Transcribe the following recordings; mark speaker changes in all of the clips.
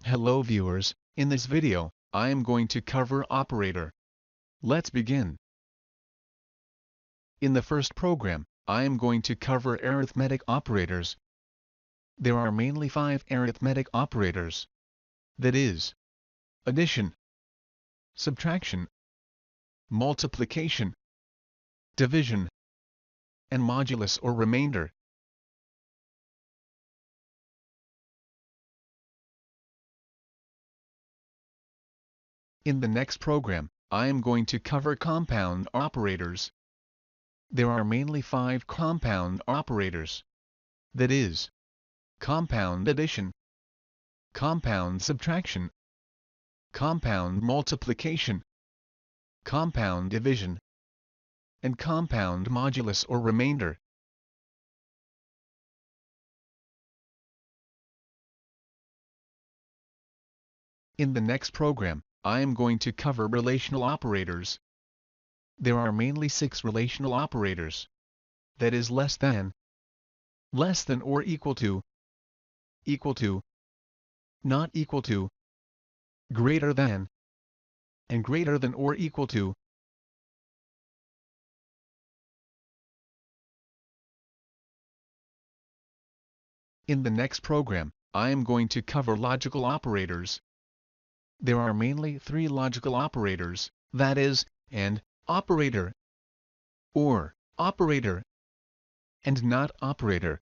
Speaker 1: Hello viewers, in this video, I am going to cover operator. Let's begin. In the first program, I am going to cover arithmetic operators. There are mainly 5 arithmetic operators. That is, addition, subtraction, multiplication, division, and modulus or remainder. In the next program, I am going to cover compound operators. There are mainly 5 compound operators. That is, compound addition, compound subtraction, compound multiplication, compound division, and compound modulus or remainder. In the next program, I am going to cover relational operators. There are mainly 6 relational operators. That is less than or equal to, not equal to, greater than, and greater than or equal to. In the next program, I am going to cover logical operators. There are mainly 3 logical operators, that is, AND operator, OR operator, and NOT operator.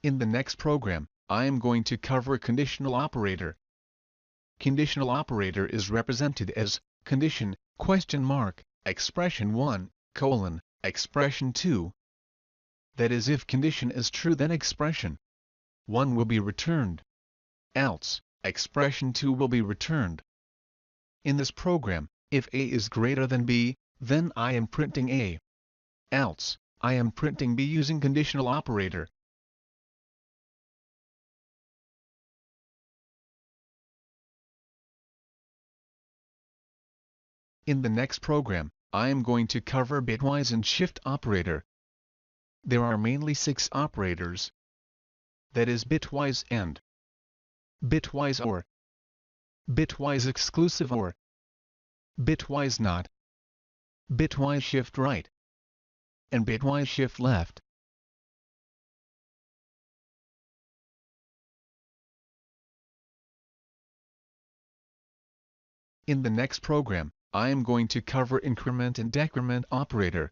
Speaker 1: In the next program, I am going to cover conditional operator. Conditional operator is represented as condition, question mark, expression 1, colon, expression 2. That is, if condition is true, then expression 1 will be returned. Else, expression 2 will be returned. In this program, if A is greater than B, then I am printing A. Else, I am printing B using conditional operator. In the next program, I am going to cover bitwise and shift operator. There are mainly 6 operators. That is bitwise AND, bitwise OR, bitwise exclusive OR, bitwise NOT, bitwise shift right, and bitwise shift left. In the next program, I am going to cover increment and decrement operator.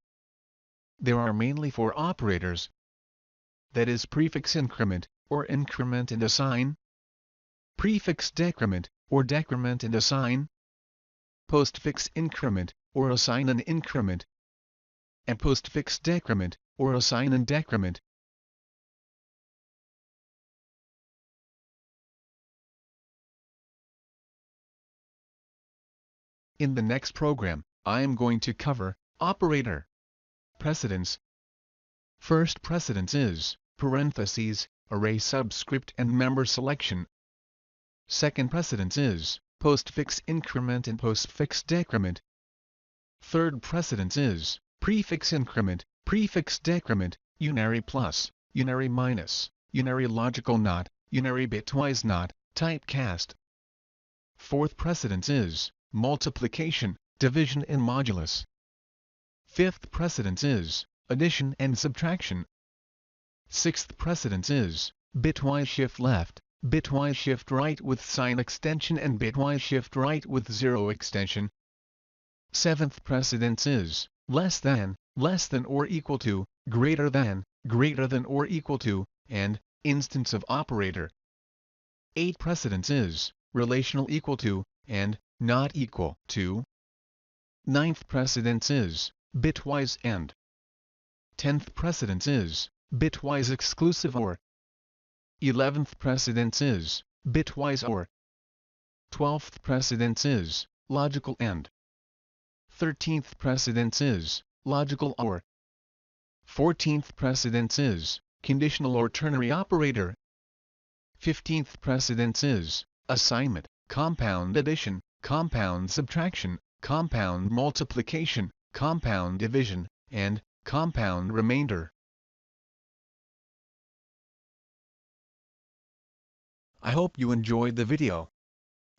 Speaker 1: There are mainly 4 operators. That is prefix increment, or increment and assign, prefix decrement, or decrement and assign, postfix increment, or assign and increment, and postfix decrement, or assign and decrement. In the next program, I am going to cover operator. Precedence. First precedence is parentheses, array subscript and member selection. Second precedence is postfix increment and postfix decrement. Third precedence is prefix increment, prefix decrement, unary plus, unary minus, unary logical not, unary bitwise not, typecast. Fourth precedence is multiplication, division and modulus. Fifth precedence is addition and subtraction. Sixth precedence is bitwise shift left, bitwise shift right with sign extension and bitwise shift right with 0 extension. Seventh precedence is less than or equal to, greater than or equal to, and instance of operator. Eighth precedence is relational equal to, and not equal to. Ninth precedence is bitwise AND. 10th precedence is bitwise exclusive OR. 11th precedence is bitwise OR. 12th precedence is logical AND. 13th precedence is logical OR. 14th precedence is conditional or ternary operator. 15th precedence is assignment, compound addition, compound subtraction, compound multiplication, compound division, and Compound remainder. I hope you enjoyed the video.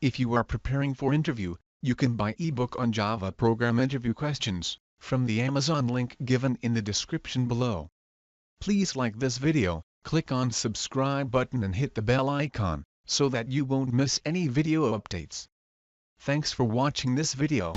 Speaker 1: If you are preparing for interview, you can buy eBook on Java Program Interview Questions from the Amazon link given in the description below. Please like this video, click on subscribe button and hit the bell icon, so that you won't miss any video updates. Thanks for watching this video.